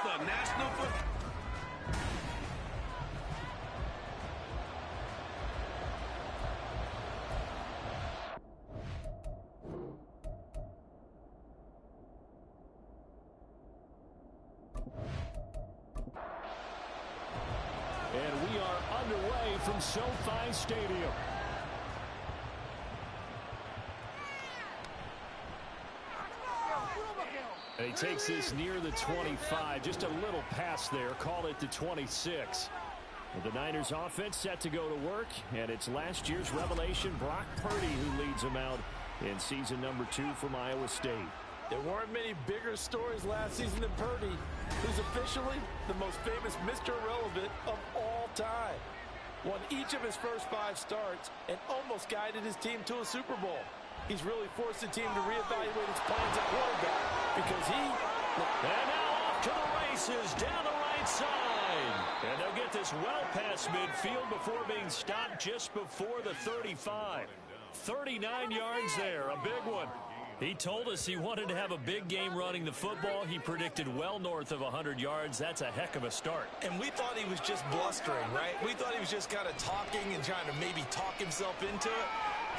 the National Football. And we are underway from SoFi Stadium. And he takes this near the 25. Just a little pass there. Call it the 26. Well, the Niners offense set to go to work. And it's last year's revelation, Brock Purdy, who leads them out in season number 2 from Iowa State. There weren't many bigger stories last season than Purdy, who's officially the most famous Mr. Irrelevant of all time. Won each of his first 5 starts and almost guided his team to a Super Bowl. He's really forced the team to reevaluate its plans at quarterback because he... And now off to the races down the right side. And they'll get this well past midfield before being stopped just before the 35. 39 yards there, a big one. He told us he wanted to have a big game running the football. He predicted well north of 100 yards. That's a heck of a start. And we thought he was just blustering, right? We thought he was just kind of talking and trying to maybe talk himself into it.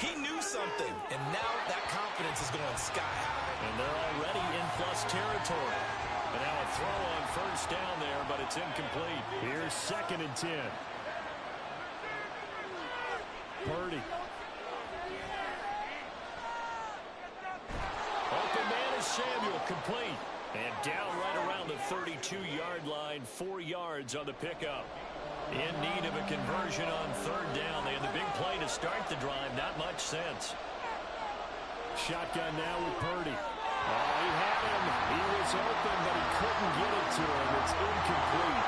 He knew something, and now that confidence is going sky high. And they're already in plus territory. And now a throw on first down there, but it's incomplete. Here's 2nd and 10. Purdy. Open man is Samuel, complete. And down right around the 32-yard line, 4 yards on the pickup. In need of a conversion on 3rd down. They had the big play to start the drive. Not much sense. Shotgun now with Purdy. Oh, he had him. He was open, but he couldn't get it to him. It's incomplete.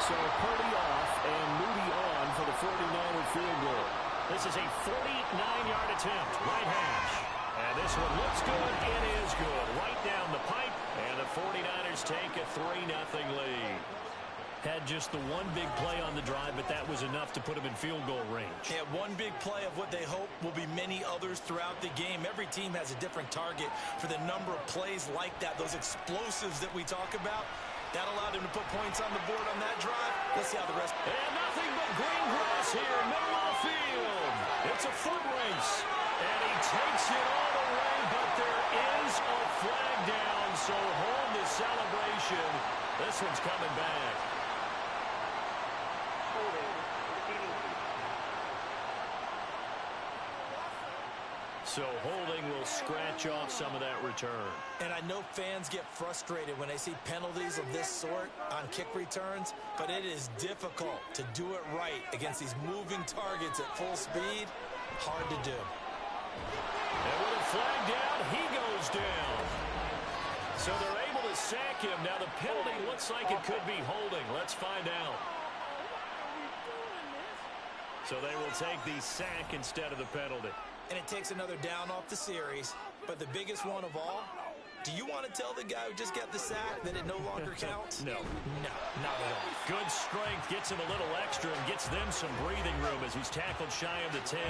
So Purdy off and Moody on for the 49er field goal. This is a 49-yard attempt. Right hash. And this one looks good. It is good. Right down the pipe. And the 49ers take a 3-0 lead. Had just the one big play on the drive, but that was enough to put him in field goal range. Yeah, one big play of what they hope will be many others throughout the game. Every team has a different target for the number of plays like that, those explosives that we talk about. That allowed him to put points on the board on that drive. Let's see how the rest... And nothing but green grass here, middle of the field. It's a foot race. And he takes it all the way, but there is a flag down, so hold the celebration. This one's coming back. So holding will scratch off some of that return. And I know fans get frustrated when they see penalties of this sort on kick returns, but it is difficult to do it right against these moving targets at full speed. Hard to do. And with a flag down, he goes down. So they're able to sack him. Now the penalty looks like it could be holding. Let's find out. So they will take the sack instead of the penalty. And it takes another down off the series. But the biggest one of all, do you want to tell the guy who just got the sack that it no longer counts? No. No, not at all. Good strength, gets him a little extra and gets them some breathing room as he's tackled shy of the 10.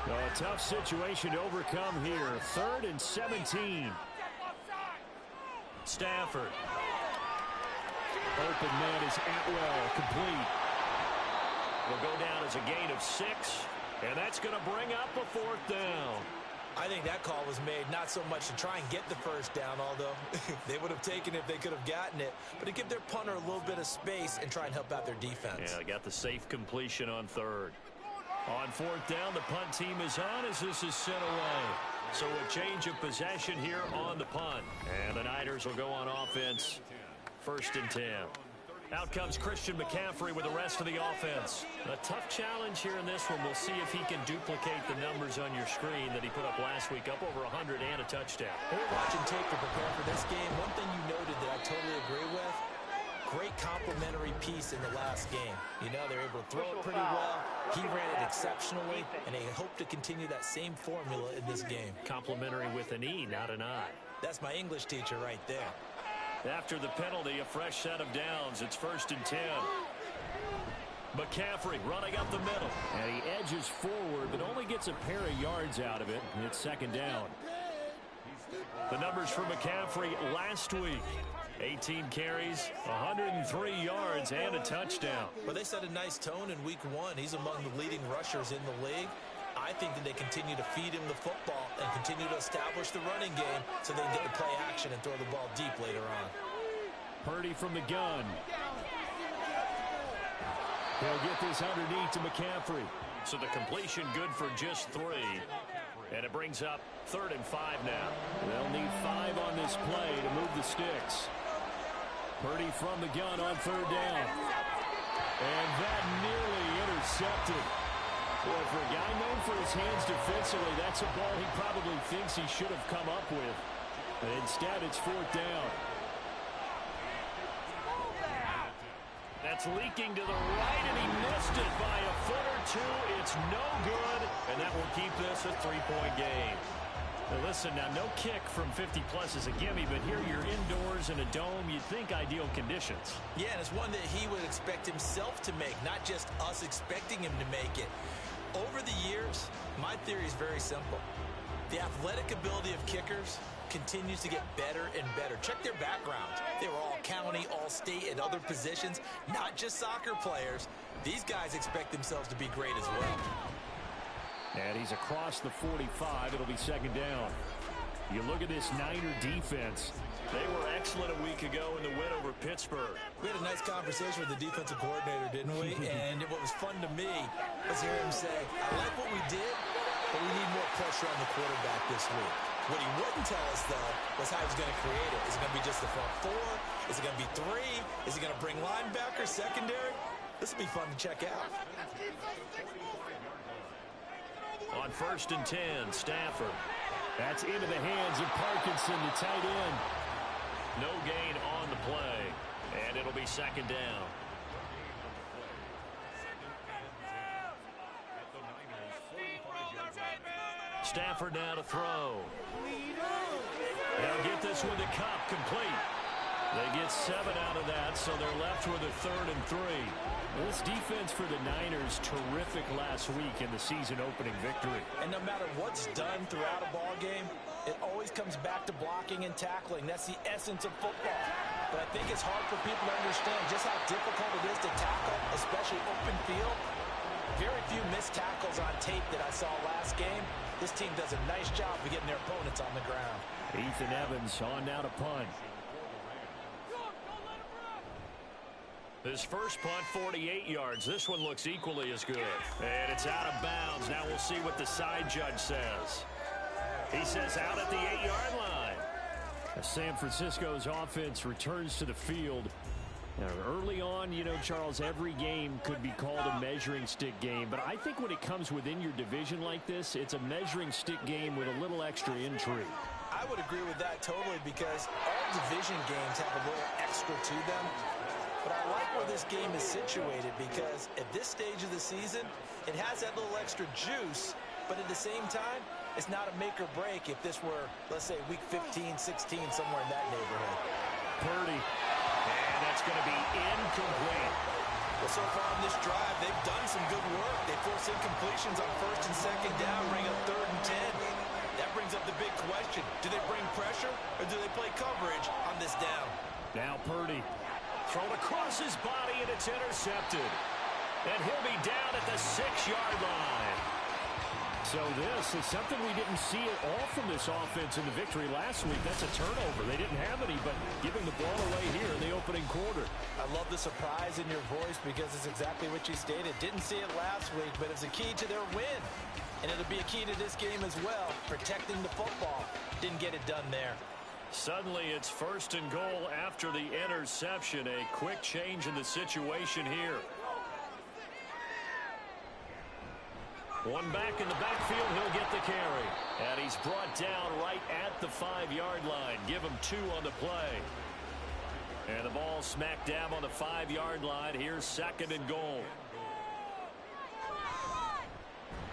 Well, a tough situation to overcome here. 3rd and 17. Stafford. Open man is Atwell, complete. Will go down as a gain of 6. And that's going to bring up a 4th down. I think that call was made not so much to try and get the first down, although they would have taken it if they could have gotten it, but to give their punter a little bit of space and try and help out their defense. Yeah, they got the safe completion on 3rd. On 4th down, the punt team is on as this is sent away. So a change of possession here on the punt. And the Niners will go on offense. 1st and 10. Out comes Christian McCaffrey with the rest of the offense. A tough challenge here in this one. We'll see if he can duplicate the numbers on your screen that he put up last week, up over 100 and a touchdown. When we're watching tape to prepare for this game, one thing you noted that I totally agree with, great complimentary piece in the last game. You know, they're able to throw it pretty well. He ran it exceptionally, and they hope to continue that same formula in this game. Complimentary with an E, not an I. That's my English teacher right there. After the penalty, a fresh set of downs. It's 1st and 10. McCaffrey running up the middle. And he edges forward, but only gets a pair of yards out of it. It's 2nd down. The numbers for McCaffrey last week: 18 carries, 103 yards, and a touchdown. Well, they set a nice tone in week 1. He's among the leading rushers in the league. I think that they continue to feed him the football and continue to establish the running game so they can get the play action and throw the ball deep later on. Purdy from the gun. He'll get this underneath to McCaffrey. So the completion good for just 3. And it brings up 3rd and 5 now. They'll need 5 on this play to move the sticks. Purdy from the gun on 3rd down. And that nearly intercepted. Boy, for a guy known for his hands defensively, that's a ball he probably thinks he should have come up with. But instead, it's 4th down. That's leaking to the right, and he missed it by a foot or 2. It's no good, and that will keep this a 3-point game. Now listen, now no kick from 50-plus is a gimme, but here you're indoors in a dome. You'd think ideal conditions. Yeah, and it's one that he would expect himself to make, not just us expecting him to make it. Over the years, my theory is very simple. The athletic ability of kickers continues to get better and better. Check their backgrounds. They were all county, all state, and other positions, not just soccer players. These guys expect themselves to be great as well. And he's across the 45. It'll be 2nd down. You look at this Niner defense. They were excellent a week ago in the win over Pittsburgh. We had a nice conversation with the defensive coordinator, didn't we? And what was fun to me was hear him say, I like what we did, but we need more pressure on the quarterback this week. What he wouldn't tell us, though, was how he was going to create it. Is it going to be just the front 4? Is it going to be 3? Is he going to bring linebackers, secondary? This will be fun to check out. On 1st and 10, Stafford. That's into the hands of Parkinson, the tight end. No gain on the play, and it'll be 2nd down. Stafford now to throw. They'll get this one to Kupp, complete. They get 7 out of that, so they're left with a 3rd and 3. This defense for the Niners, terrific last week in the season-opening victory. And no matter what's done throughout a ball game, it always comes back to blocking and tackling. That's the essence of football. But I think it's hard for people to understand just how difficult it is to tackle, especially open field. Very few missed tackles on tape that I saw last game. This team does a nice job of getting their opponents on the ground. Ethan Evans on now to punt. His first punt, 48 yards. This one looks equally as good. And it's out of bounds. Now we'll see what the side judge says. He says out at the 8-yard line. As San Francisco's offense returns to the field. Now, early on, you know, Charles, every game could be called a measuring stick game. But I think when it comes within your division like this, it's a measuring stick game with a little extra intrigue. I would agree with that totally because all division games have a little extra to them. But I like where this game is situated because at this stage of the season, it has that little extra juice, but at the same time, it's not a make or break if this were, let's say, week 15, 16, somewhere in that neighborhood. Purdy, and that's going to be incomplete. Well, so far on this drive, they've done some good work. They force incompletions on 1st and 2nd down, bring up 3rd and 10. That brings up the big question. Do they bring pressure or do they play coverage on this down? Now Purdy. Thrown across his body, and it's intercepted. And he'll be down at the 6-yard line. So this is something we didn't see at all from this offense in the victory last week. That's a turnover. They didn't have any, but giving the ball away here in the opening quarter. I love the surprise in your voice because it's exactly what you stated. Didn't see it last week, but it's a key to their win. And it'll be a key to this game as well, protecting the football. Didn't get it done there. Suddenly it's 1st and goal after the interception. A quick change in the situation here. One back in the backfield, he'll get the carry. And he's brought down right at the 5-yard line. Give him 2 on the play. And the ball smack dab on the 5-yard line. Here's 2nd and goal.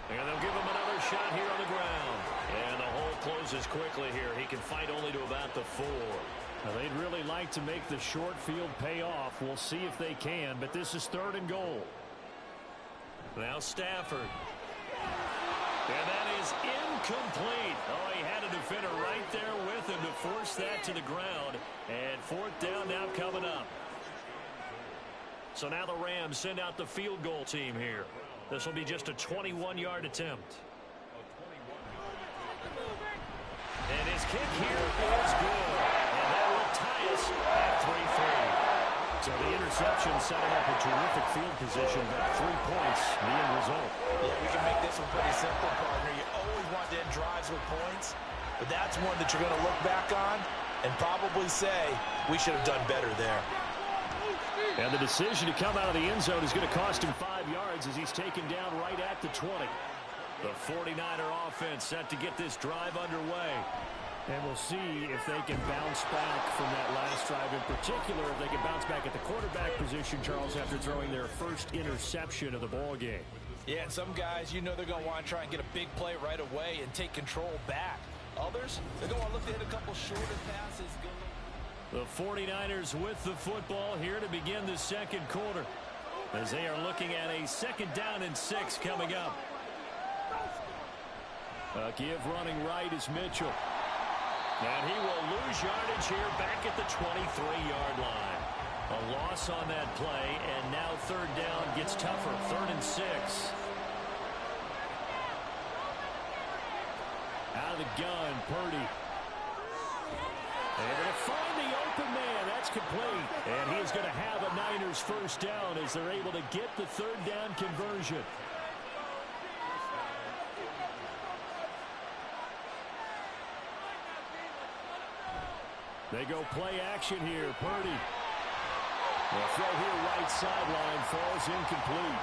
And they'll give him another shot here on the ground. And the hole closes quickly here. He can fight only to about the 4. Now, they'd really like to make the short field pay off. We'll see if they can, but this is 3rd and goal. Now Stafford. And that is incomplete. Oh, he had a defender right there with force that to the ground. And fourth down now coming up. So now the Rams send out the field goal team here. This will be just a 21-yard attempt. And his kick here is good. And that will tie us at 3-3. So the interception setting up a terrific field position, but 3 points, the end result. Yeah, we can make this one pretty simple, partner. You always want to end drives with points, but that's one that you're going to look back on and probably say, we should have done better there. And the decision to come out of the end zone is going to cost him 5 yards as he's taken down right at the 20. The 49er offense set to get this drive underway. And we'll see if they can bounce back from that last drive. In particular, if they can bounce back at the quarterback position, Charles, after throwing their first interception of the ball game. Yeah, and some guys, you know they're going to want to try and get a big play right away and take control back. Others, they're going to look to hit a couple shorter passes. The 49ers with the football here to begin the second quarter, as they are looking at a 2nd down and 6 coming up. A give running right is Mitchell. And he will lose yardage here back at the 23-yard line. A loss on that play, and now 3rd down gets tougher. 3rd and 6. Out of the gun, Purdy. They're going to find the open man. That's complete. And he is going to have a Niners 1st down as they're able to get the 3rd down conversion. They go play action here. Purdy. The throw here right sideline falls incomplete.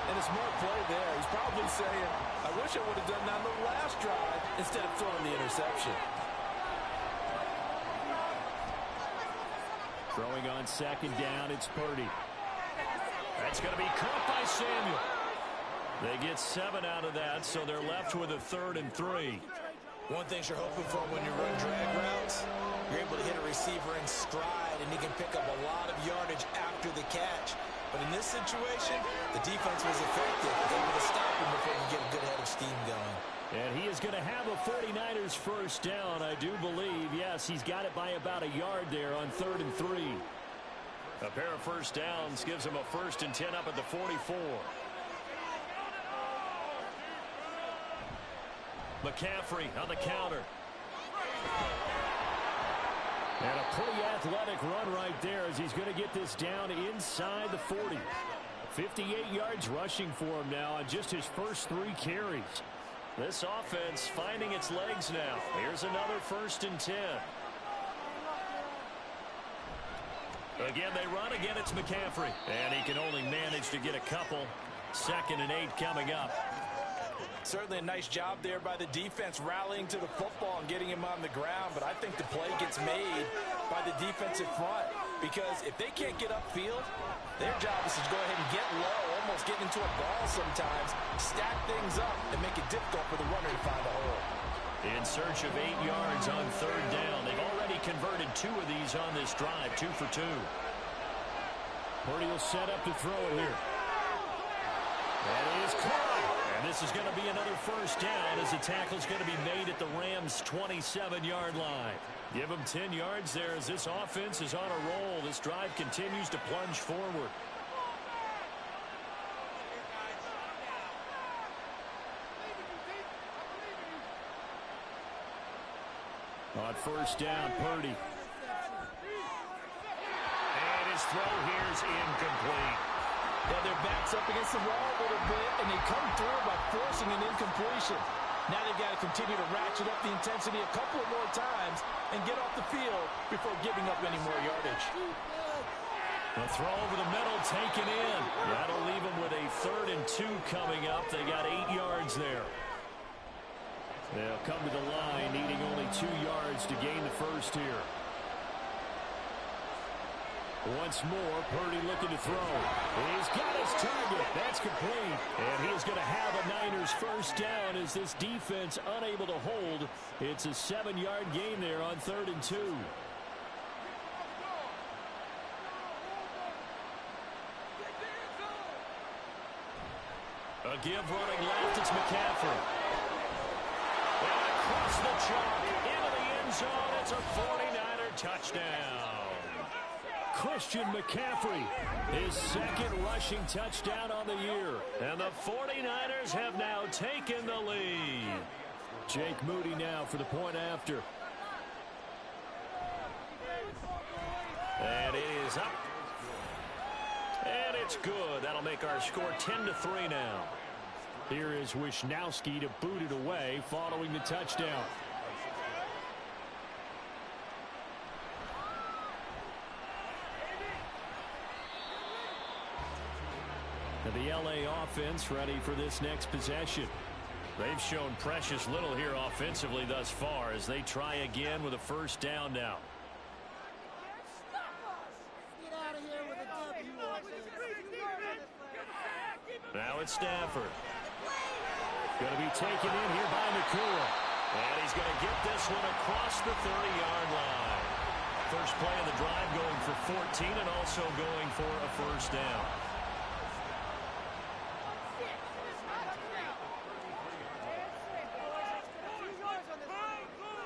And a smart play there. He's probably saying, I wish I would have done that on the last drive instead of throwing the interception. Throwing on 2nd down, it's Purdy. That's going to be caught by Samuel. They get 7 out of that, so they're left with a 3rd and 3. One thing you're hoping for when you run drag routes, you're able to hit a receiver in stride, and he can pick up a lot of yardage after the catch. But in this situation, the defense was effective, able to stop him before you get a good head of steam going. And he is going to have a 49ers 1st down, I do believe. Yes, he's got it by about a yard there on 3rd and 3. A pair of 1st downs gives him a 1st and 10 up at the 44. McCaffrey on the counter. And a pretty athletic run right there as he's going to get this down inside the 40. 58 yards rushing for him now on just his first 3 carries. This offense finding its legs now. Here's another 1st and 10. Again, they run. Again, it's McCaffrey. And he can only manage to get a couple. 2nd and 8 coming up. Certainly a nice job there by the defense rallying to the football and getting him on the ground. But I think the play gets made by the defensive front. Because if they can't get upfield, their job is to go ahead and get low, almost get into a ball sometimes, stack things up, and make it difficult for the runner to find a hole. In search of 8 yards on 3rd down. They've already converted 2 of these on this drive, 2 for 2. Purdy will set up to throw it here. That is caught. And this is going to be another 1st down as the tackle is going to be made at the Rams' 27-yard line. Give them 10 yards there as this offense is on a roll. This drive continues to plunge forward. On 1st down, Purdy. And his throw here is incomplete. Yeah, their back's up against the wall a little bit, and they come through by forcing an incompletion. Now they've got to continue to ratchet up the intensity a couple of more times and get off the field before giving up any more yardage. The throw over the middle taken in. That'll leave them with a 3rd and 2 coming up. They got 8 yards there. They'll come to the line needing only 2 yards to gain the 1st here. Once more, Purdy looking to throw. He's got his target. That's complete. And he is going to have a Niners 1st down as this defense unable to hold. It's a 7-yard gain there on 3rd and 2. A give running left. It's McCaffrey. And across the chalk into the end zone. It's a Christian McCaffrey. His second rushing touchdown on the year. And the 49ers have now taken the lead. Jake Moody now for the point after. And it is up. And it's good. That'll make our score 10-3 now. Here is Wisnowski to boot it away following the touchdown. And the LA offense ready for this next possession. They've shown precious little here offensively thus far as they try again with a first down now. Now it's Stafford. Going to be taken in here by Nakua. And he's going to get this one across the 30-yard line. First play of the drive going for 14 and also going for a first down.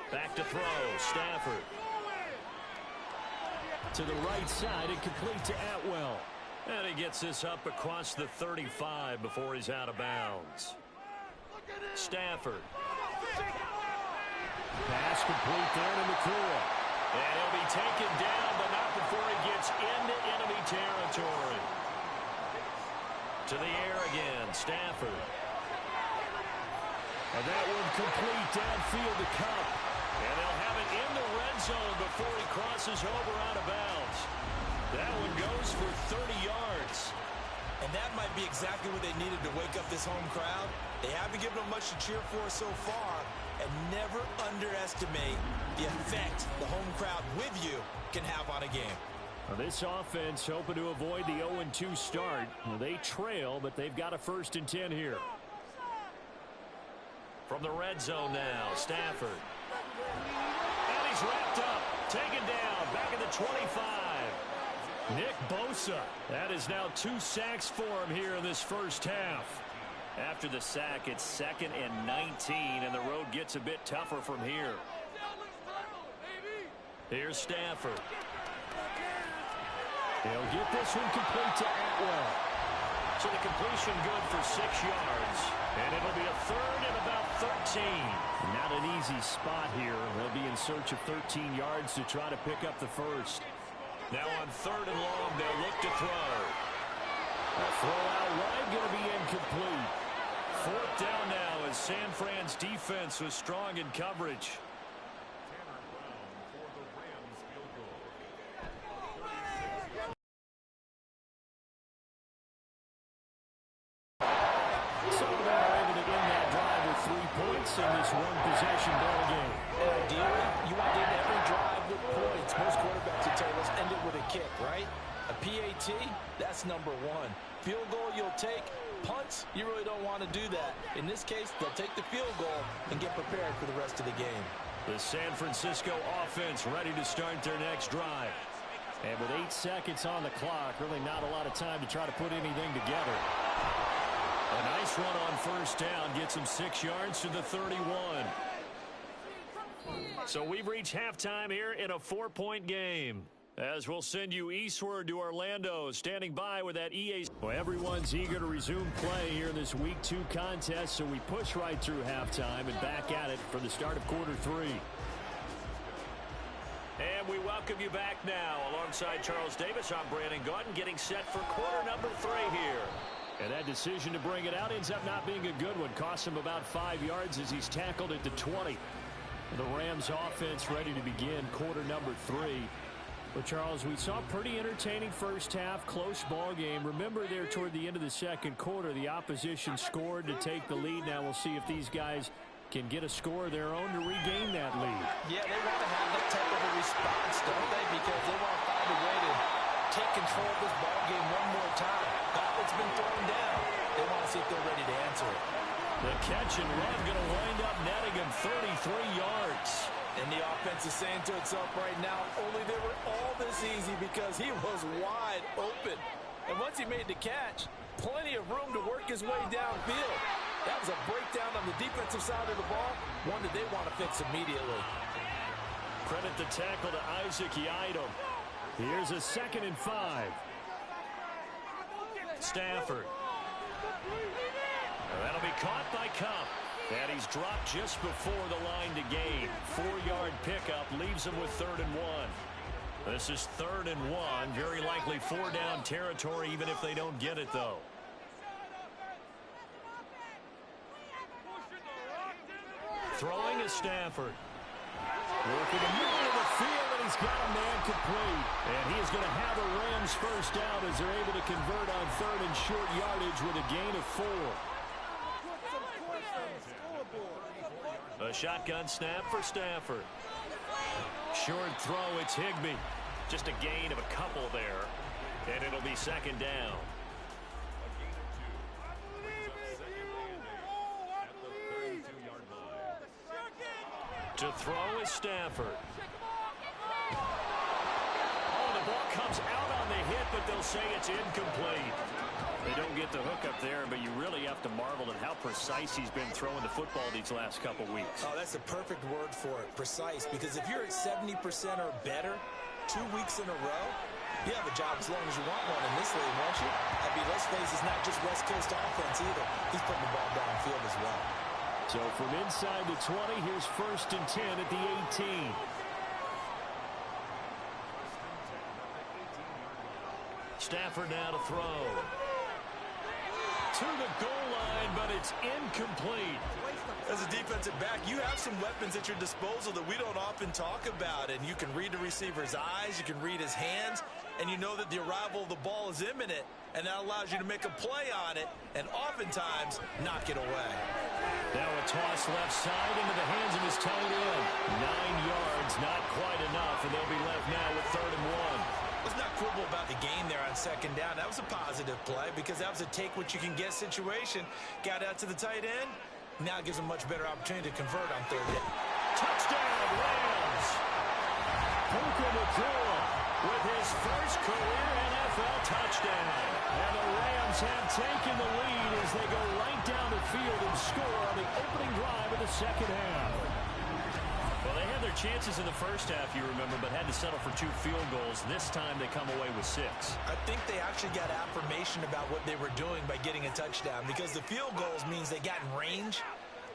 Back to throw, Stafford. To the right side and complete to Atwell. And he gets this up across the 35 before he's out of bounds. Stafford. Pass complete there to Nakua. And he'll be taken down, but not before he gets into enemy territory. To the air again, Stafford. And that one complete downfield to Kupp. And they'll have it in the red zone before he crosses over out of bounds. That one goes for 30 yards. And that might be exactly what they needed to wake up this home crowd. They haven't given them much to cheer for so far. And never underestimate the effect the home crowd with you can have on a game. Well, this offense hoping to avoid the 0-2 start. Well, they trail, but they've got a 1st and 10 here. From the red zone now, Stafford. And he's wrapped up, taken down, back at the 25. Nick Bosa. That is now 2 sacks for him here in this first half. After the sack, it's 2nd and 19, and the road gets a bit tougher from here. Here's Stafford. He'll get this one complete to Atwell. So the completion good for 6 yards. And it'll be a 3rd and about 13. Not an easy spot here. They'll be in search of 13 yards to try to pick up the first. Now on 3rd and long, they'll look to throw. A throw out wide going to be incomplete. 4th down now as San Fran's defense was strong in coverage. So they're able to end that drive with 3 points in this one-possession ball game. Ideally, you want to end every drive with points. Most quarterbacks would tell us end it with a kick, right? A PAT, that's number 1. Field goal you'll take. Punts, you really don't want to do that. In this case, they'll take the field goal and get prepared for the rest of the game. The San Francisco offense ready to start their next drive. And with 8 seconds on the clock, really not a lot of time to try to put anything together. A nice run on first down gets him 6 yards to the 31. So we've reached halftime here in a 4-point game. As we'll send you eastward to Orlando, standing by with that EA. Well, everyone's eager to resume play here in this Week 2 contest, so we push right through halftime and back at it for the start of quarter 3. And we welcome you back now. Alongside Charles Davis, I'm Brandon Gaudin, getting set for quarter number 3 here. And that decision to bring it out ends up not being a good one. Costs him about 5 yards as he's tackled at the 20. The Rams offense ready to begin quarter number 3. But, Charles, we saw a pretty entertaining first half, close ball game. Remember there toward the end of the second quarter, the opposition scored to take the lead. Now we'll see if these guys can get a score of their own to regain that lead. Yeah, they want to have that type of a response, don't they? Because they want to find a way to take control of this ball game one more time. Gauntlet's been thrown down. They want to see if they're ready to answer it. The catch and run going to wind up netting him 33 yards. And the offense is saying to itself right now, only they were all this easy because he was wide open. And once he made the catch, plenty of room to work his way downfield. That was a breakdown on the defensive side of the ball, one that they want to fix immediately. Credit the tackle to Isaac Yiadom. Here's a 2nd and 5. Stafford. That'll be caught by Kupp. And he's dropped just before the line to gain. 4-yard pickup leaves him with 3rd and 1. This is 3rd and 1. Very likely 4-down territory, even if they don't get it, though. Throwing is Stafford. Working the middle of the field, and he's got a man complete. And he is going to have a Rams first down as they're able to convert on 3rd and short yardage with a gain of 4. A shotgun snap for Stafford. Short throw, it's Higbee. Just a gain of a couple there. And it'll be 2nd down. To throw is Stafford. Oh, the ball comes out on the hit, but they'll say it's incomplete. They don't get the hook up there, but you really have to marvel at how precise he's been throwing the football these last couple weeks. Oh, that's the perfect word for it, precise, because if you're at 70% or better 2 weeks in a row, you have a job as long as you want one in this league, won't you? I mean, let's face it, it's not just West Coast offense either. He's putting the ball downfield as well. So from inside the 20, here's 1st and 10 at the 18. Stafford now to throw. To the goal line, but it's incomplete. As a defensive back, you have some weapons at your disposal that we don't often talk about, and you can read the receiver's eyes, you can read his hands, and you know that the arrival of the ball is imminent, and that allows you to make a play on it, and oftentimes knock it away. Now a toss left side into the hands of his tight end. 9 yards, not quite enough, and they'll be left now with 3rd and 1. Let's not quibble about the gain there on 2nd down. That was a positive play because that was a take-what-you-can-get situation. Got out to the tight end. Now it gives him a much better opportunity to convert on 3rd down. Touchdown, Rams! Puka Nacua with his first career NFL touchdown. And the Rams have taken the lead as they go right down the field and score on the opening drive of the 2nd half. Well, they had their chances in the first half, you remember, but had to settle for 2 field goals. This time they come away with 6. I think they actually got affirmation about what they were doing by getting a touchdown because the field goals means they got in range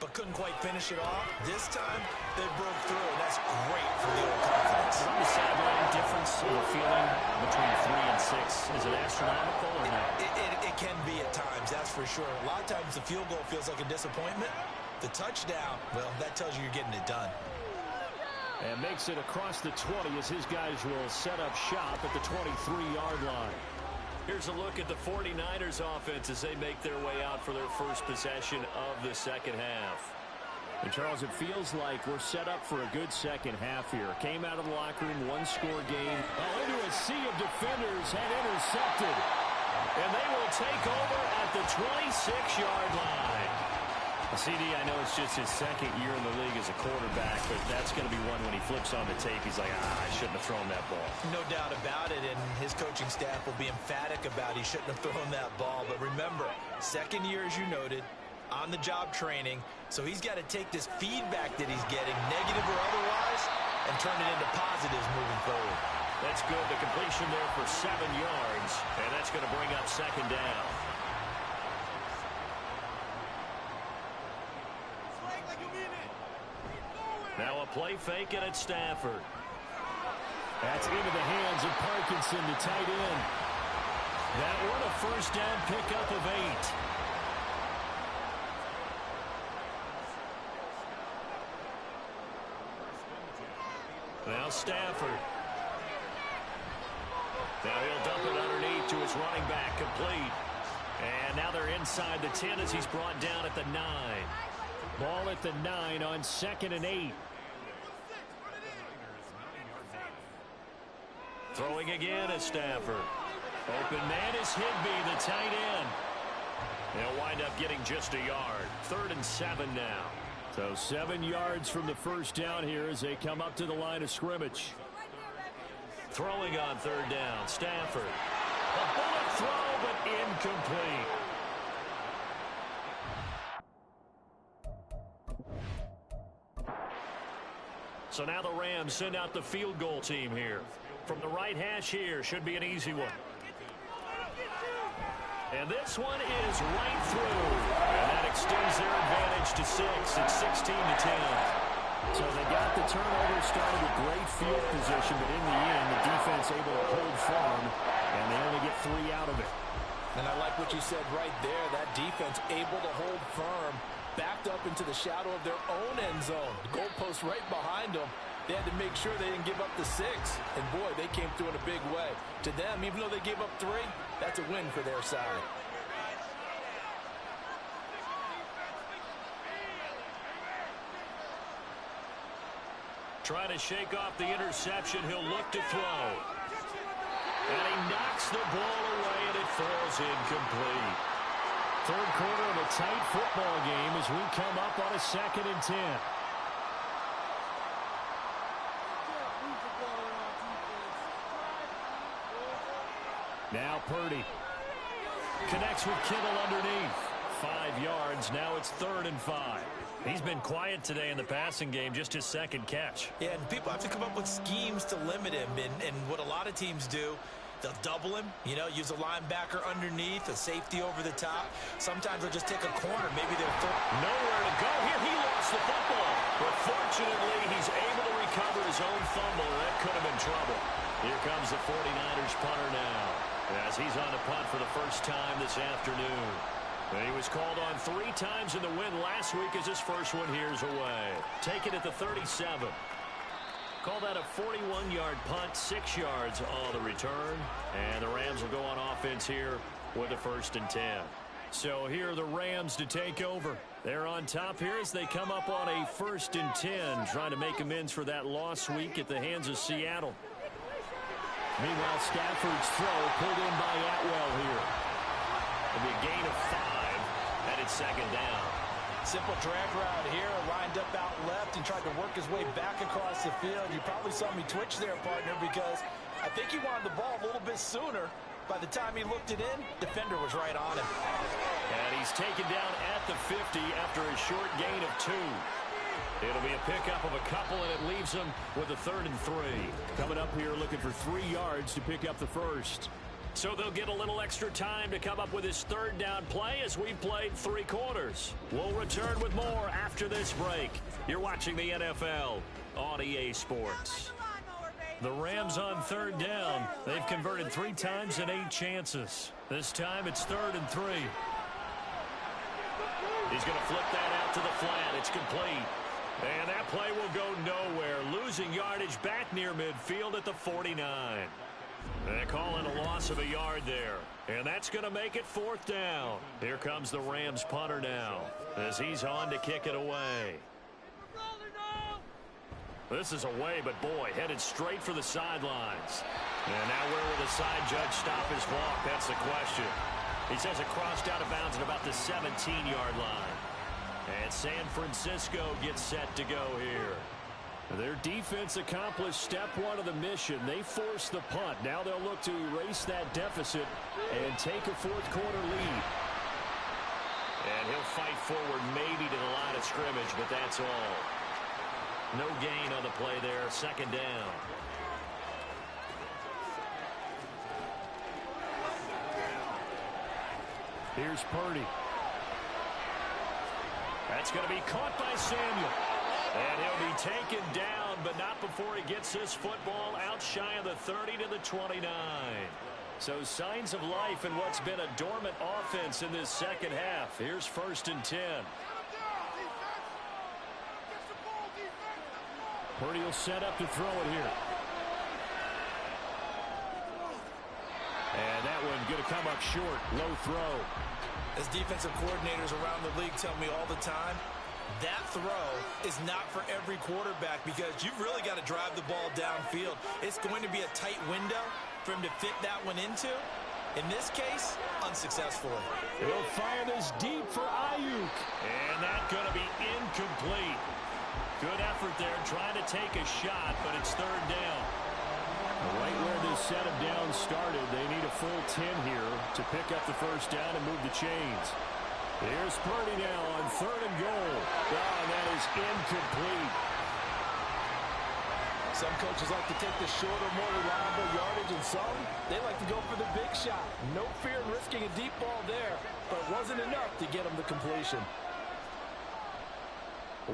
but couldn't quite finish it off. This time, they broke through, and that's great for the old confidence. On the sideline, difference in the feeling between 3 and 6. Is it astronomical or not? It can be at times, that's for sure. A lot of times the field goal feels like a disappointment. The touchdown, well, that tells you you're getting it done. And makes it across the 20 as his guys will set up shop at the 23-yard line. Here's a look at the 49ers offense as they make their way out for their first possession of the 2nd half. And Charles, it feels like we're set up for a good 2nd half here. Came out of the locker room, 1-score game. Into a sea of defenders and intercepted. And they will take over at the 26-yard line. CD, I know it's just his 2nd year in the league as a quarterback, but that's going to be one when he flips on the tape, he's like, I shouldn't have thrown that ball. No doubt about it, and his coaching staff will be emphatic about he shouldn't have thrown that ball. But remember, 2nd year, as you noted, on-the-job training, so he's got to take this feedback that he's getting, negative or otherwise, and turn it into positives moving forward. That's good. The completion there for 7 yards, and that's going to bring up 2nd down. Now a play fake, and it's Stafford. That's into the hands of Parkinson, the tight end. That one a first down pickup of 8. Now Stafford. Now he'll dump it underneath to his running back, complete. And now they're inside the 10 as he's brought down at the 9. Ball at the 9 on 2nd and 8. Throwing again is Stafford. Open man is Higbee, the tight end. They'll wind up getting just a yard. 3rd and 7 now. So 7 yards from the first down here as they come up to the line of scrimmage. Throwing on 3rd down, Stafford. A bullet throw, but incomplete. So now the Rams send out the field goal team here. From the right hash here, should be an easy one. And this one is right through. And that extends their advantage to 6. It's 16-10. So they got the turnover started with great field position, but in the end, the defense able to hold firm, and they only get 3 out of it. And I like what you said right there. That defense able to hold firm, backed up into the shadow of their own end zone. The goalpost right behind them. They had to make sure they didn't give up the 6. And, boy, they came through in a big way. To them, even though they gave up 3, that's a win for their side. Trying to shake off the interception. He'll look to throw. And he knocks the ball away, and it falls incomplete. Third quarter of a tight football game as we come up on a 2nd and 10. Now Purdy connects with Kittle underneath. 5 yards. Now it's 3rd and 5. He's been quiet today in the passing game, just his 2nd catch. Yeah, and people have to come up with schemes to limit him. And what a lot of teams do, they'll double him, use a linebacker underneath, a safety over the top. Sometimes they'll just take a corner. Maybe they'll throw. Nowhere to go here. He lost the football. But fortunately, he's able to recover his own fumble. That could have been trouble. Here comes the 49ers punter now, as he's on the punt for the first time this afternoon. And he was called on 3 times in the win last week as his first one here's away. Take it at the 37. Call that a 41-yard punt, 6 yards on the return. And the Rams will go on offense here with a 1st and 10. So here are the Rams to take over. They're on top here as they come up on a 1st and 10, trying to make amends for that loss week at the hands of Seattle. Meanwhile, Stafford's throw pulled in by Atwell here. It'll be a gain of 5, and it's 2nd down. Simple drag route here, lined up out left and tried to work his way back across the field. You probably saw me twitch there, partner, because I think he wanted the ball a little bit sooner. By the time he looked it in, defender was right on him. And he's taken down at the 50 after a short gain of 2. It'll be a pickup of a couple, and it leaves him with a 3rd and 3. Coming up here looking for 3 yards to pick up the 1st. So they'll get a little extra time to come up with his 3rd down play as we played 3 quarters. We'll return with more after this break. You're watching the NFL on EA Sports. The Rams on 3rd down. They've converted 3 times and 8 chances. This time it's 3rd and 3. He's going to flip that out to the flat. It's complete. And that play will go nowhere. Losing yardage back near midfield at the 49. They call in a loss of a yard there. And that's going to make it 4th down. Here comes the Rams punter now as he's on to kick it away. This is away, but boy, headed straight for the sidelines. And now where will the side judge stop his walk? That's the question. He says it crossed out of bounds at about the 17-yard line. And San Francisco gets set to go here. Their defense accomplished step 1 of the mission. They forced the punt. Now they'll look to erase that deficit and take a 4th quarter lead. And he'll fight forward maybe to the line of scrimmage, but that's all. No gain on the play there. 2nd down. Here's Purdy. That's going to be caught by Samuel. And he'll be taken down, but not before he gets this football out shy of the 30 to the 29. So signs of life in what's been a dormant offense in this 2nd half. Here's 1st and 10. Purdy will set up to throw it here. And that one going to come up short. Low throw. As defensive coordinators around the league tell me all the time, that throw is not for every quarterback because you've really got to drive the ball downfield. It's going to be a tight window for him to fit that one into. In this case, unsuccessfully. He'll fire this deep for Ayuk. And that's going to be incomplete. Good effort there, trying to take a shot, but it's 3rd down. Right where this set of downs started, they need a full 10 here to pick up the 1st down and move the chains. Here's Purdy now on 3rd and goal. Oh, and that is incomplete. Some coaches like to take the shorter, more reliable yardage, and some, they like to go for the big shot. No fear in risking a deep ball there, but it wasn't enough to get him the completion.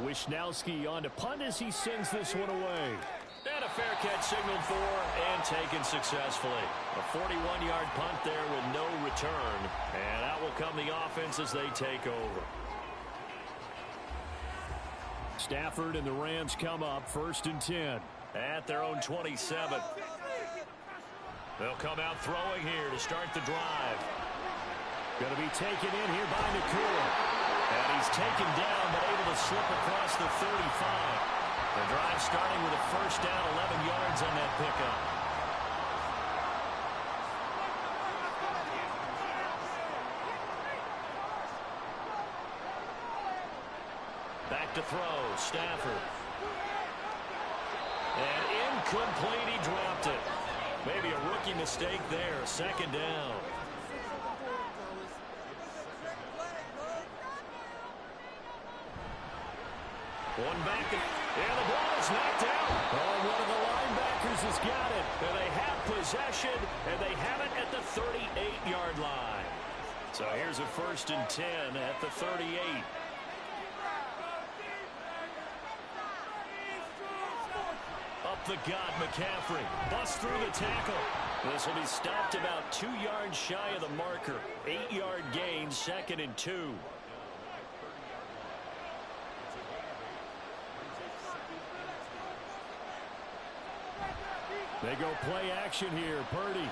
Wishnowski on to punt as he sends this one away. And a fair catch signaled for and taken successfully. A 41-yard punt there with no return. And out will come the offense as they take over. Stafford and the Rams come up 1st and 10. At their own 27. They'll come out throwing here to start the drive. Going to be taken in here by Nakua. And he's taken down but able to slip across the 35. The drive starting with a first down, 11 yards on that pickup. Back to throw, Stafford. And incomplete, he dropped it. Maybe a rookie mistake there, 2nd down. One back, and the ball is knocked out. Oh, one of the linebackers has got it. And they have possession, and they have it at the 38-yard line. So here's a 1st and 10 at the 38. Up the gut, McCaffrey. Busts through the tackle. This will be stopped about 2 yards shy of the marker. 8-yard gain, 2nd and 2. They go play action here. Purdy.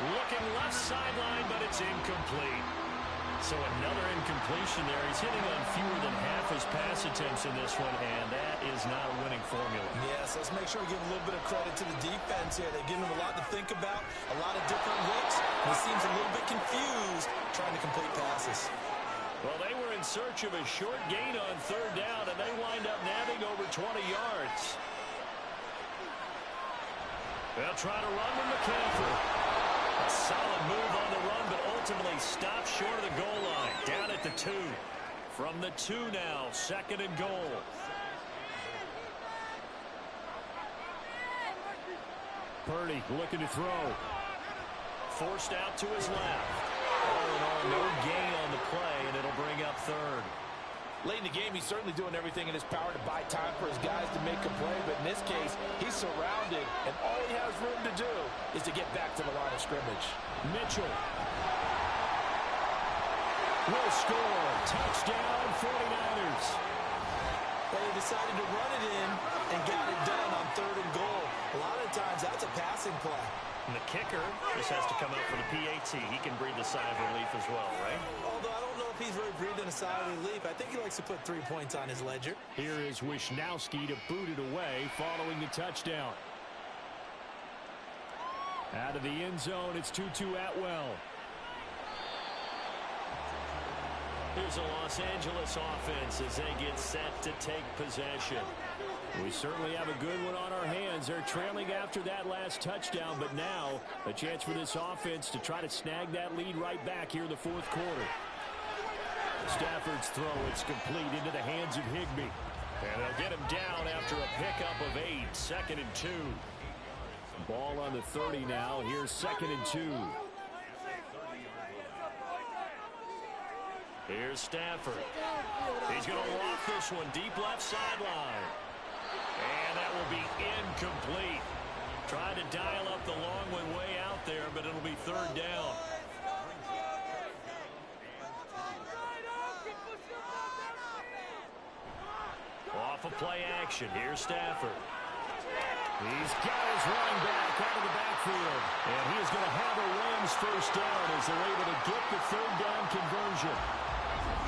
Looking left sideline, but it's incomplete. So another incompletion there. He's hitting on fewer than half his pass attempts in this one, and that is not a winning formula. Yes, let's make sure we give a little bit of credit to the defense here. They're giving him a lot to think about, a lot of different looks, and he seems a little bit confused trying to complete passes. Well, they were in search of a short gain on 3rd down, and they wind up nabbing over 20 yards. They'll try to run with McCaffrey. A solid move on the run, but ultimately stopped short of the goal line. Down at the 2. From the 2 now, 2nd and goal. Purdy looking to throw. Forced out to his left. All in all, no gain on the play, and it'll bring up 3rd. Late in the game, he's certainly doing everything in his power to buy time for his guys to make a play, but in this case, he's surrounded, and all he has room to do is to get back to the line of scrimmage. Mitchell will score. Touchdown, 49ers. Well, they decided to run it in and got it done on 3rd and goal. A lot of times, that's a passing play. And the kicker just has to come out for the PAT. He can breathe a sigh of relief as well, right? Although I don't know if he's really breathing a sigh of relief. I think he likes to put 3 points on his ledger. Here is Wishnowski to boot it away following the touchdown. Out of the end zone, it's 2-2 Atwell. Here's a Los Angeles offense as they get set to take possession. We certainly have a good one on our hands. They're trailing after that last touchdown, but now a chance for this offense to try to snag that lead right back here in the 4th quarter. Stafford's throw, it's complete into the hands of Higbee. And they'll get him down after a pickup of 8, 2nd and 2. Ball on the 30 now. Here's 2nd and 2. Here's Stafford. He's going to walk this one deep left sideline. And that will be incomplete. Tried to dial up the long one way out there, but it'll be 3rd down. Off of play action. Here's Stafford. He's got his running back out of the backfield. And he is going to have a Rams first down as they're able to get the 3rd down conversion.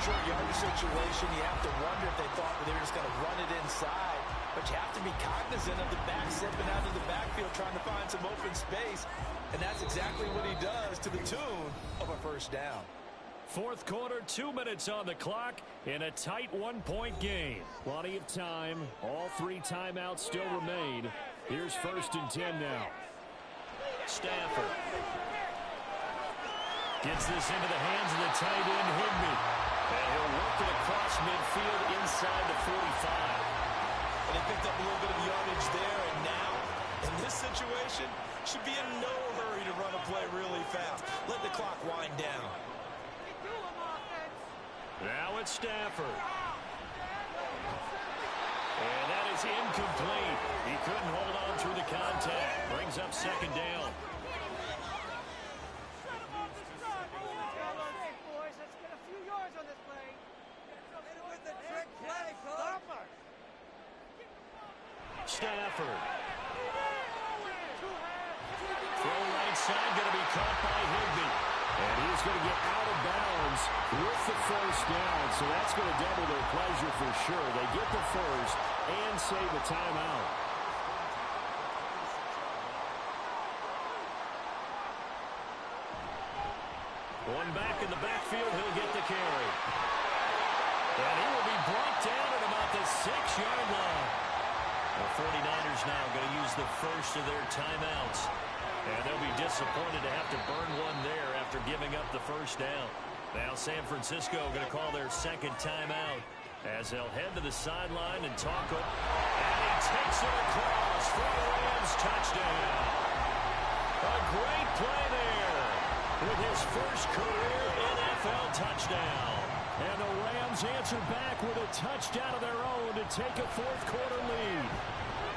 Short yardage situation, you have to wonder if they thought that they were just going to run it inside. But you have to be cognizant of the back slipping out of the backfield trying to find some open space. And that's exactly what he does to the tune of a first down. 4th quarter, 2 minutes on the clock in a tight 1-point game. Plenty of time. All 3 timeouts still remain. Here's 1st and 10 now. Stafford gets this into the hands of the tight end, Higbee. And he'll work it across midfield inside the 45. possession should be in no hurry to run a play really fast. Let the clock wind down. Now it's Stafford. And that is incomplete. He couldn't hold on through the contact. Brings up second down. Stafford. Throw right side, going to be caught by Higbee. And he's going to get out of bounds with the first down, so that's going to double their pleasure for sure. They get the first and save a timeout. One back in the backfield, he'll get the carry. And he will be brought down at about the 6-yard line. The 49ers now going to use the first of their timeouts. And they'll be disappointed to have to burn one there after giving up the first down. Now San Francisco going to call their second timeout as they'll head to the sideline and talk. And he takes it across for the Rams touchdown. A great play there with his first career NFL touchdown. And the Rams answer back with a touchdown of their own to take a fourth-quarter lead.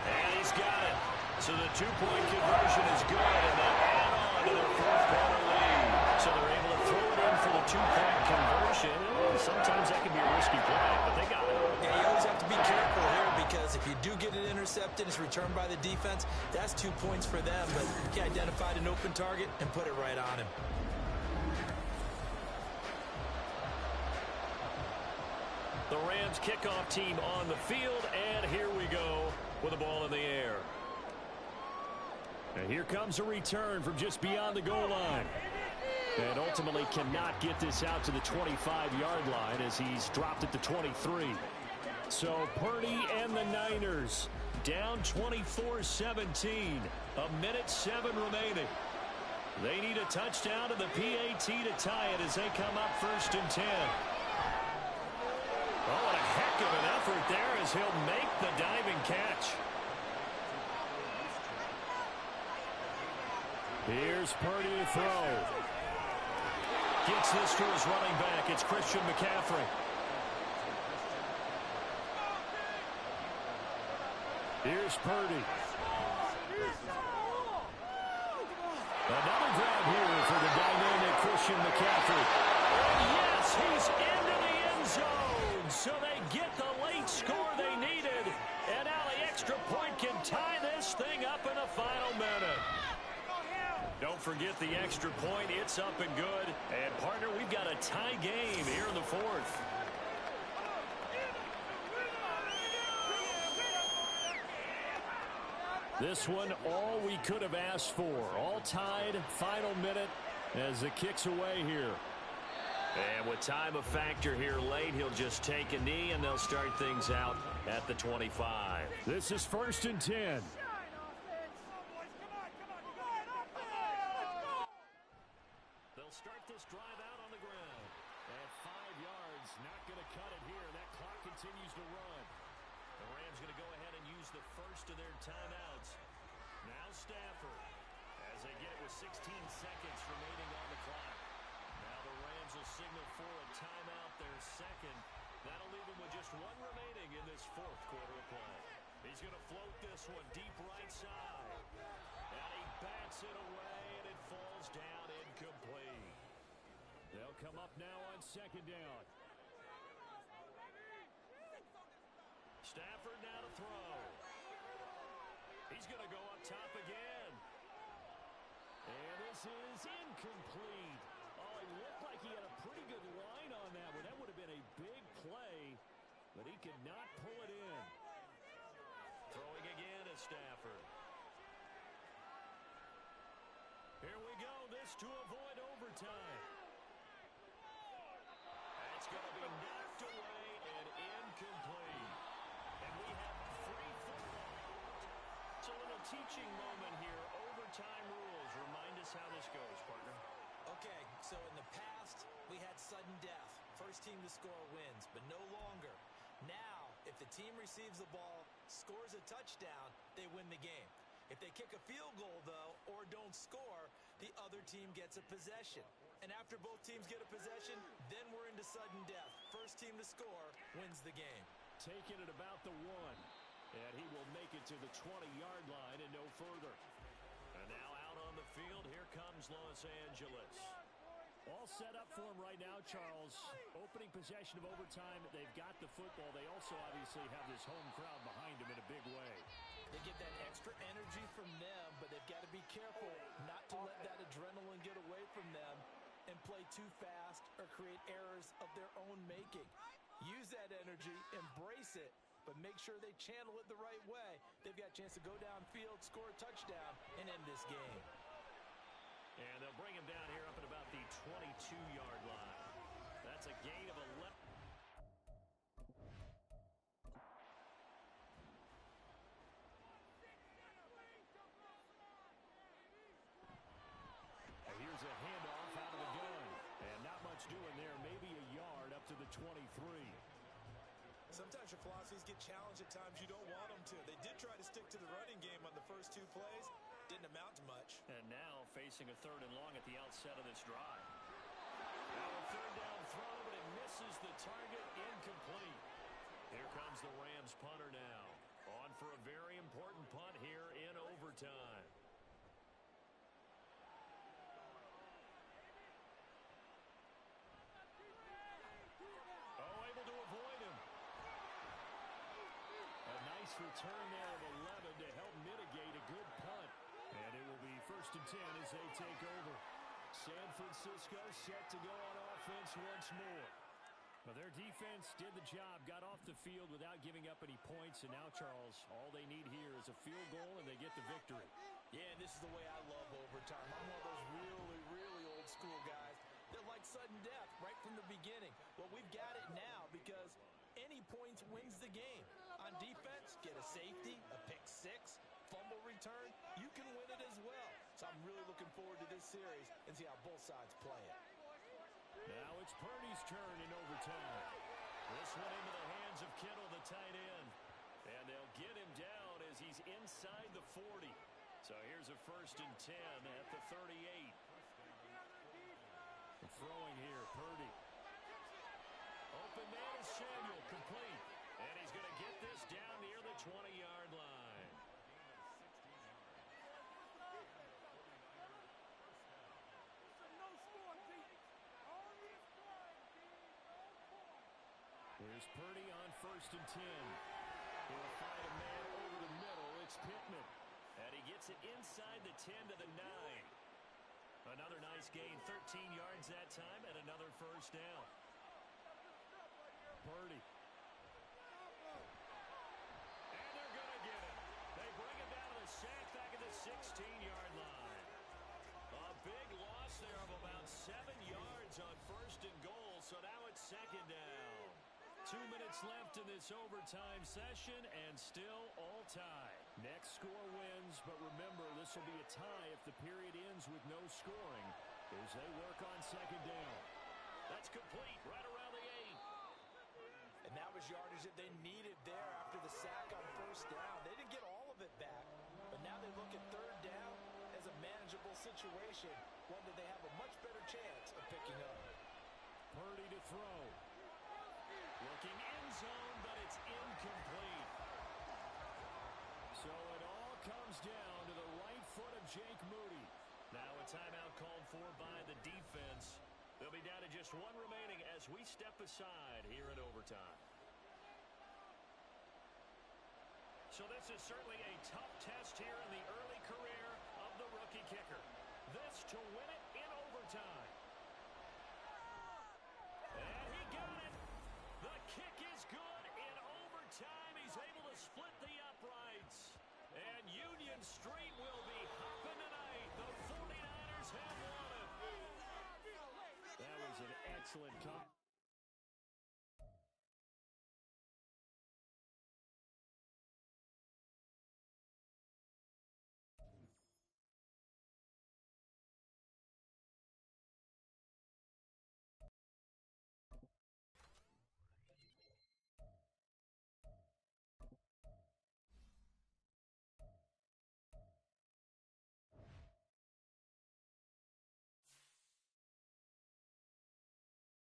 And he's got it. So the two-point conversion is good, and they add on to their fourth-quarter lead. So they're able to throw it in for the two-point conversion. Sometimes that can be a risky play, but they got it. Yeah, you always have to be careful here because if you do get it intercepted, it's returned by the defense. That's 2 points for them, but he identified an open target and put it right on him. The Rams kickoff team on the field, and here we go with the ball in the air. And here comes a return from just beyond the goal line. And ultimately cannot get this out to the 25-yard line as he's dropped at the 23. So Purdy and the Niners down 24-17. A minute 7 remaining. They need a touchdown to the PAT to tie it as they come up 1st and 10. Oh, what a heck of an effort there as he'll make the diving catch. Here's Purdy to throw. Gets this to his running back. It's Christian McCaffrey. Here's Purdy. Another grab here for the dynamic Christian McCaffrey. And yes, he's into the end zone. So they get the late score they needed. And now the extra point can tie this thing up in the final minute. Don't forget the extra point. It's up and good. And, partner, we've got a tie game here in the fourth. This one, all we could have asked for. All tied, final minute as it kicks away here. And with time a factor here late, he'll just take a knee, and they'll start things out at the 25. This is 1st and 10. Start this drive out on the ground. At 5 yards, not going to cut it here. That clock continues to run. The Rams going to go ahead and use the first of their timeouts. Now Stafford, as they get it with 16 seconds remaining on the clock. Now the Rams will signal for a timeout, their second. That'll leave them with just one remaining in this fourth quarter of play. He's going to float this one deep right side. And he bats it away, and it falls down incomplete. They'll come up now on 2nd down. Stafford now to throw. He's going to go up top again. And this is incomplete. Oh, it looked like he had a pretty good line on that one. That would have been a big play, but he could not pull it in. Throwing again is Stafford. Here we go. This to avoid overtime. That's going to be knocked away and incomplete. And we have free football. It's a little teaching moment here. Overtime rules. Remind us how this goes, partner. Okay, so in the past, we had sudden death. First team to score wins, but no longer. Now, if the team receives the ball, scores a touchdown, they win the game. If they kick a field goal, though, or don't score, the other team gets a possession. And after both teams get a possession, then we're into sudden death. First team to score wins the game. Taking it about the 1. And he will make it to the 20-yard line and no further. And now out on the field, here comes Los Angeles. All set up for him right now, Charles. Opening possession of overtime. They've got the football. They also obviously have this home crowd behind them in a big way. They get that extra energy from them, but they've got to be careful not to let that adrenaline get away from them and play too fast or create errors of their own making. Use that energy, embrace it, but make sure they channel it the right way. They've got a chance to go downfield, score a touchdown, and end this game. And they'll bring him down here up at about the 22-yard line. That's a gain of 11. Here's a handoff out of the gun. And not much doing there. Maybe a yard up to the 23. Sometimes your philosophies get challenged at times you don't want them to. They did try to stick to the running game on the first 2 plays. Didn't amount to much. And now facing a 3rd and long at the outset of this drive. Now a 3rd down throw, but it misses the target. Incomplete. Here comes the Rams punter now. On for a very important punt here in overtime. Oh, able to avoid him. A nice return there of 11 to help mitigate a good punt. And it will be 1st and 10 as they take over. San Francisco set to go on offense once more. Well, their defense did the job, got off the field without giving up any points. And now, Charles, all they need here is a field goal and they get the victory. Yeah, and this is the way I love overtime. I'm one of those really old school guys that like sudden death right from the beginning. Well, we've got it now because any points wins the game. On defense, get a safety, a pick 6, fumble return, you can win it as well. So I'm really looking forward to this series and see how both sides play it. Now it's Purdy's turn in overtime. This one into the hands of Kittle, the tight end. And they'll get him down as he's inside the 40. So here's a 1st and 10 at the 38. Throwing here, Purdy. Open man is Samuel, complete. And he's going to get this down near the 20-yard line. Here's Purdy on 1st and 10. He'll find a man over the middle. It's Pittman. And he gets it inside the 10 to the 9. Another nice gain, 13 yards that time, and another 1st down. Purdy. And they're going to get him. They bring him down to the sack back at the 16-yard line. A big loss there of about 7 yards on 1st and goal, so now it's 2nd down. 2 minutes left in this overtime session, and still all tie. Next score wins, but remember, this will be a tie if the period ends with no scoring as they work on 2nd down. That's complete right around the 8. And that was yardage that they needed there after the sack on 1st down. They didn't get all of it back, but now they look at 3rd down as a manageable situation, one that they have a much better chance of picking up. Purdy to throw. Looking in zone, but it's incomplete. So it all comes down to the right foot of Jake Moody. Now a timeout called for by the defense. They'll be down to just 1 remaining as we step aside here in overtime. So this is certainly a tough test here in the early career of the rookie kicker. This to win it in overtime. And he got it. The kick is good in overtime. He's able to split the uprights. And Union Street will be hopping tonight. The 49ers have won it. That was an excellent comeback.